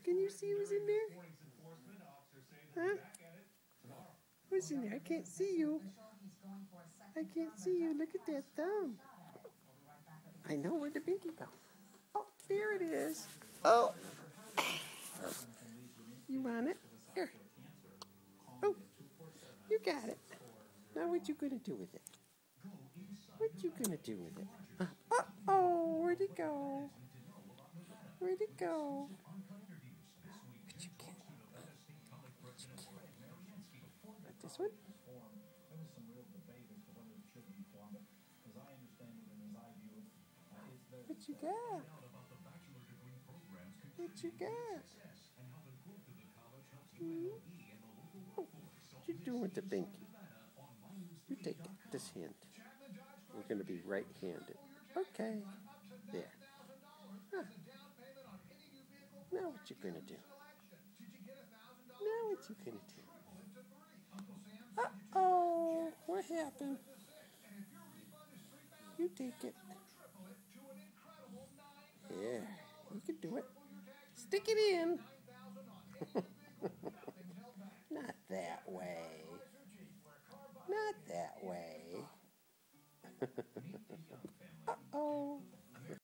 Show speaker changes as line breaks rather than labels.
Can you see who's in there? Huh? Who's in there? I can't see you. I can't see you. Look at that thumb. I know where the binky go. Oh, there it is. Oh. You want it? Here. Oh, you got it. Now what you gonna do with it? What you gonna do with it? Uh-oh, where'd it go? Where'd it go? What you get? What you get? What, this one? What you got? What you got? Oh, what you doing with the binky? You take this hand. We're going to be right-handed. Okay. There. Huh. Now what you going to do? Now what you going to do? Uh-oh. What happened? You take it. Yeah. You can do it. Stick it in.